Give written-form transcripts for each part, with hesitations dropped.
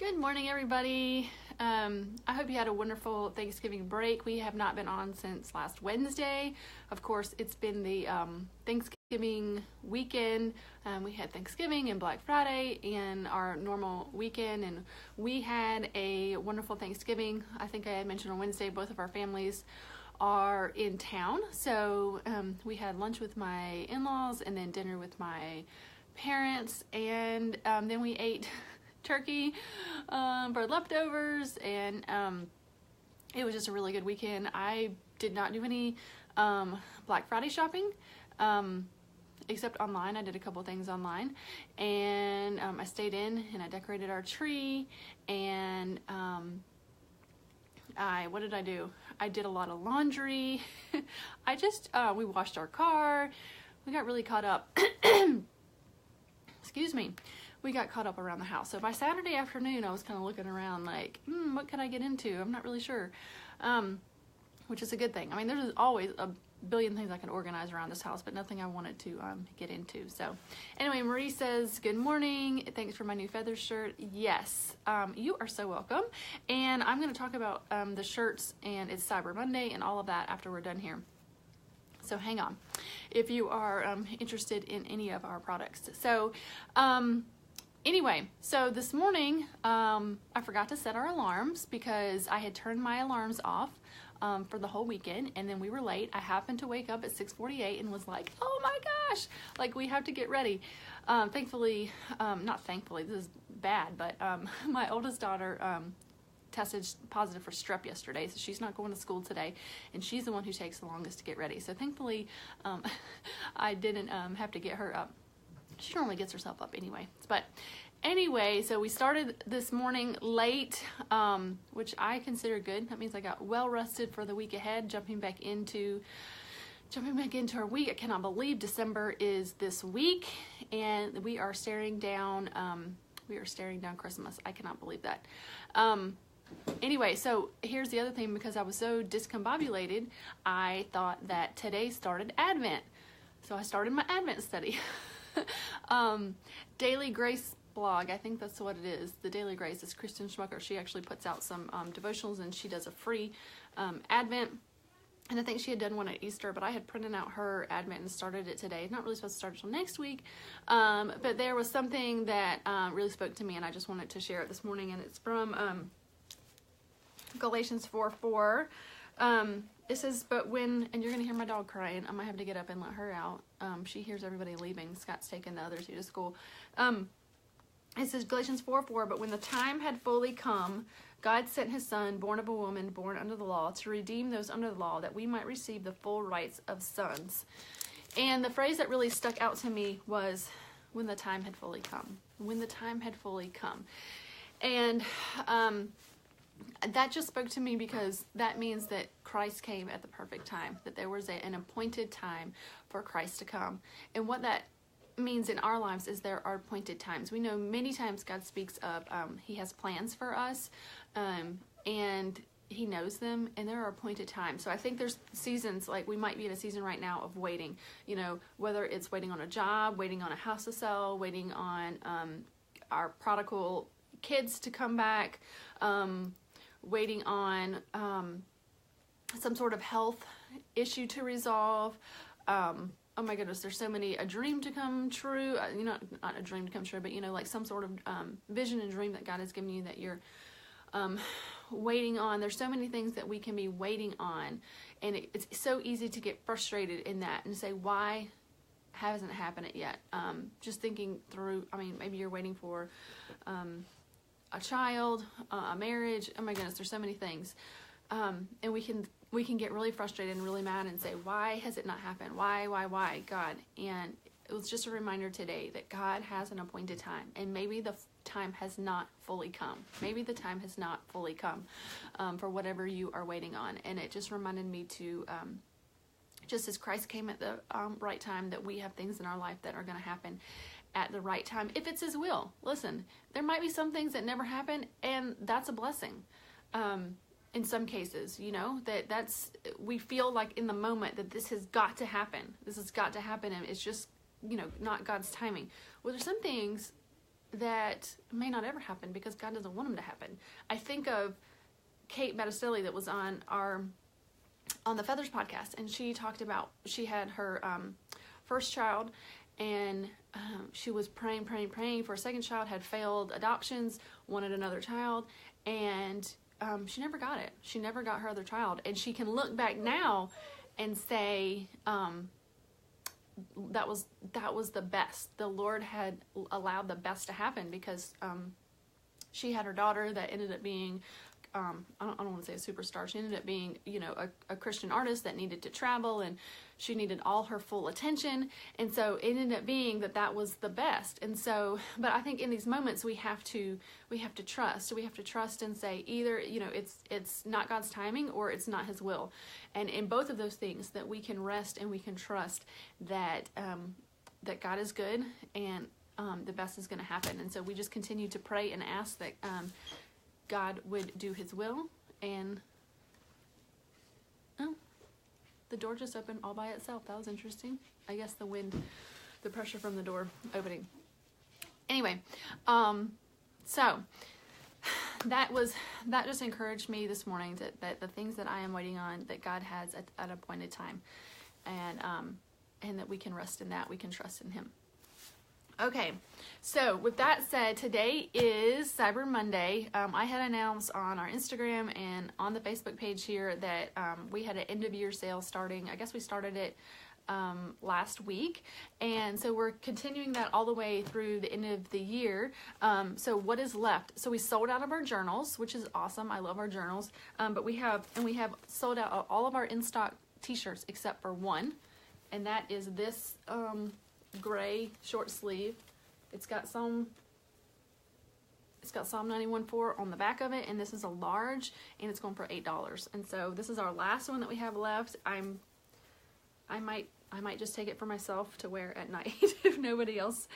Good morning, everybody. I hope you had a wonderful Thanksgiving break. We have not been on since last Wednesday. Of course, it's been the Thanksgiving weekend. We had Thanksgiving and Black Friday and our normal weekend, and we had a wonderful Thanksgiving. I think I had mentioned on Wednesday, both of our families are in town. So we had lunch with my in-laws and then dinner with my parents, and then we ate turkey for leftovers, and it was just a really good weekend. I did not do any Black Friday shopping except online. I did a couple things online, and I stayed in and I decorated our tree, and what did I do? I did a lot of laundry. We washed our car. We got really caught up. Excuse me. We got caught up around the house. So by Saturday afternoon, I was kind of looking around like, what can I get into? I'm not really sure, which is a good thing. I mean, there's always a billion things I can organize around this house, but nothing I wanted to get into. So anyway, Marie says, good morning. Thanks for my new feather shirt. Yes, you are so welcome. And I'm going to talk about the shirts, and it's Cyber Monday and all of that after we're done here. So hang on if you are interested in any of our products. So anyway, so this morning I forgot to set our alarms because I had turned my alarms off for the whole weekend, and then we were late. I happened to wake up at 6:48 and was like, oh my gosh, like we have to get ready. Not thankfully, this is bad, but my oldest daughter tested positive for strep yesterday, so she's not going to school today, and she's the one who takes the longest to get ready. So thankfully I didn't have to get her up. She normally gets herself up anyway. But anyway, so we started this morning late, which I consider good. That means I got well rested for the week ahead, jumping back into our week. I cannot believe December is this week, and we are staring down Christmas. I cannot believe that. Anyway, so here's the other thing. Because I was so discombobulated, I thought that today started Advent. So I started my Advent study. Daily Grace blog, I think that's what it is. The Daily Grace is Kristen Schmucker. She actually puts out some devotionals, and she does a free Advent. And I think she had done one at Easter, but I had printed out her Advent and started it today. It's not really supposed to start until next week, but there was something that really spoke to me, and I just wanted to share it this morning, and it's from Galatians 4:4. It says, but when, and you're going to hear my dog crying. I might have to get up and let her out. She hears everybody leaving. Scott's taking the other two to school. It says, Galatians 4:4, but when the time had fully come, God sent his son, born of a woman, born under the law, to redeem those under the law, that we might receive the full rights of sons. And the phrase that really stuck out to me was, when the time had fully come. When the time had fully come. And that just spoke to me, because that means that Christ came at the perfect time, that there was an appointed time for Christ to come. And what that means in our lives is there are appointed times. We know many times God speaks of he has plans for us, and he knows them, and there are appointed times. So I think there's seasons, like we might be in a season right now of waiting, whether it's waiting on a job, waiting on a house to sell, waiting on our prodigal kids to come back, waiting on some sort of health issue to resolve. Oh my goodness, there's so many, a dream to come true, not a dream to come true, but like some sort of vision and dream that God has given you that you're waiting on. There's so many things that we can be waiting on, and it's so easy to get frustrated in that and say, why hasn't it happened yet? Just thinking through, maybe you're waiting for a child, a marriage. Oh my goodness, there's so many things. And we can get really frustrated and really mad and say, why has it not happened? Why, God? And it was just a reminder today that God has an appointed time, and maybe the time has not fully come. Maybe the time has not fully come for whatever you are waiting on. And it just reminded me to, just as Christ came at the right time, that we have things in our life that are going to happen at the right time, if it's his will. Listen, there might be some things that never happen, and that's a blessing. In some cases, that's, we feel like in the moment that this has got to happen. This has got to happen, and it's just, not God's timing. Well, there's some things that may not ever happen because God doesn't want them to happen. I think of Kate Battistelli that was on the Feathers podcast, and she talked about she had her first child, and she was praying for a second child, had failed adoptions, wanted another child, and she never got it. She never got her other child, and she can look back now and say that was the best. The Lord had allowed the best to happen because she had her daughter that ended up being I don't want to say a superstar. She ended up being, a Christian artist that needed to travel, and she needed all her full attention. And so it ended up being that was the best. And so, but I think in these moments we have to trust. We have to trust and say either, it's not God's timing or it's not His will. And in both of those things, that we can rest and we can trust that that God is good and the best is going to happen. And so we just continue to pray and ask that God would do His will. And the door just opened all by itself. That was interesting. I guess the wind, the pressure from the door opening. Anyway, so that just encouraged me this morning that the things that I am waiting on, that God has at an appointed time, and that we can rest in that. We can trust in Him. Okay, so with that said, today is Cyber Monday. I had announced on our Instagram and on the Facebook page here that we had an end of year sale starting. I guess we started it last week, and so we're continuing that all the way through the end of the year. So what is left? So we sold out of our journals, which is awesome. I love our journals, but we have sold out all of our in-stock t-shirts except for one, and that is this gray short sleeve. It's got Psalm 91:4 on the back of it, and this is a large, and it's going for $8. And so this is our last one that we have left. I might just take it for myself to wear at night if nobody else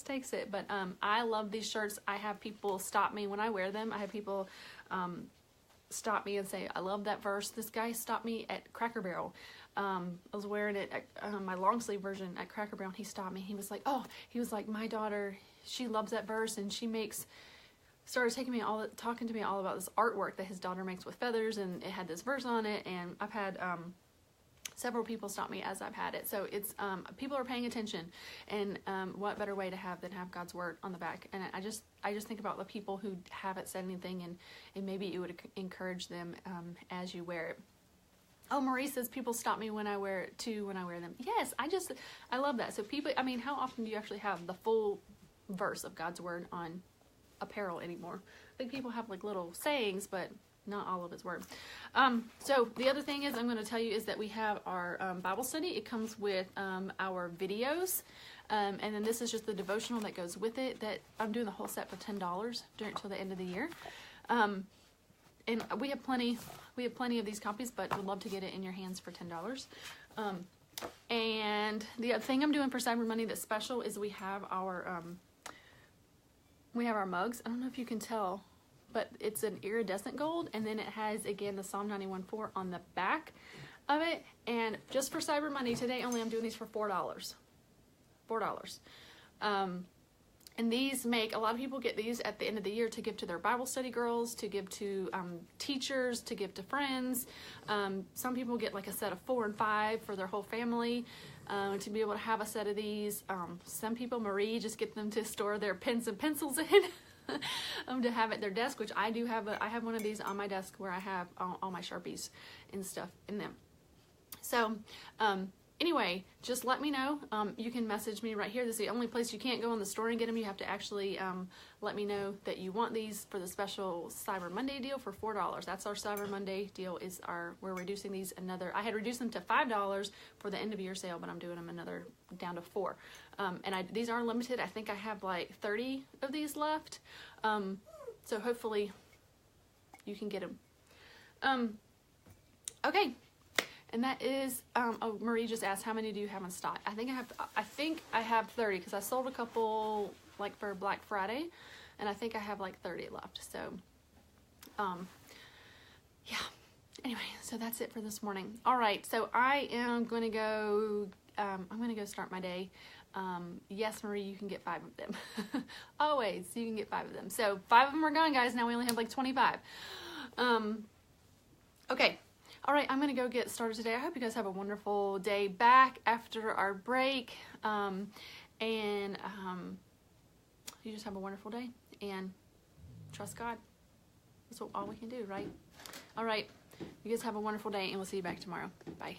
takes it. But I love these shirts. I have people stop me when I wear them. I have people stop me and say, I love that verse. This guy stopped me at Cracker Barrel. I was wearing it at my long sleeve version at Cracker Barrel, and he stopped me. He was like, my daughter, she loves that verse, and started talking to me all about this artwork that his daughter makes with feathers, and it had this verse on it. And I've had several people stop me as I've had it. So it's people are paying attention, and what better way to have than have God's word on the back. And I just think about the people who haven't said anything, and maybe it would encourage them as you wear it. Oh, Marie says people stop me when I wear it too, when I wear them. Yes, I love that. So people, how often do you actually have the full verse of God's word on apparel anymore? I think people have like little sayings, but not all of His word. So the other thing I'm going to tell you is that we have our Bible study. It comes with our videos, and then this is just the devotional that goes with it. That I'm doing the whole set for $10 till the end of the year. And we have plenty of these copies, but would love to get it in your hands for $10. And the other thing I'm doing for Cyber Monday that's special is we have our mugs. I don't know if you can tell, but it's an iridescent gold, and then it has again the Psalm 91:4 on the back of it. And just for Cyber Monday today only, I'm doing these for $4. And these a lot of people get these at the end of the year to give to their Bible study girls, to give to teachers, to give to friends. Some people get like a set of 4 and 5 for their whole family, to be able to have a set of these. Some people, Marie, just get them to store their pens and pencils in, to have at their desk, which I do have. I have one of these on my desk where I have all my Sharpies and stuff in them. So, anyway, just let me know. You can message me right here. This is the only place you can't go in the store and get them. You have to actually let me know that you want these for the special Cyber Monday deal for $4. That's our Cyber Monday deal. We're reducing these another. I had reduced them to $5 for the end of year sale, but I'm doing them another down to $4. And these are limited. I think I have like 30 of these left. So hopefully you can get them. Okay. And that is, Marie just asked, how many do you have in stock? I think I have 30, because I sold a couple like for Black Friday, and I think I have like 30 left. So, yeah. Anyway, so that's it for this morning. All right, so I am going to go. I'm going to go start my day. Yes, Marie, you can get 5 of them. Always, you can get 5 of them. So 5 of them are gone, guys. Now we only have like 25. Okay. All right, I'm going to go get started today. I hope you guys have a wonderful day back after our break. You just have a wonderful day and trust God. That's all we can do, right? All right. You guys have a wonderful day, and we'll see you back tomorrow. Bye.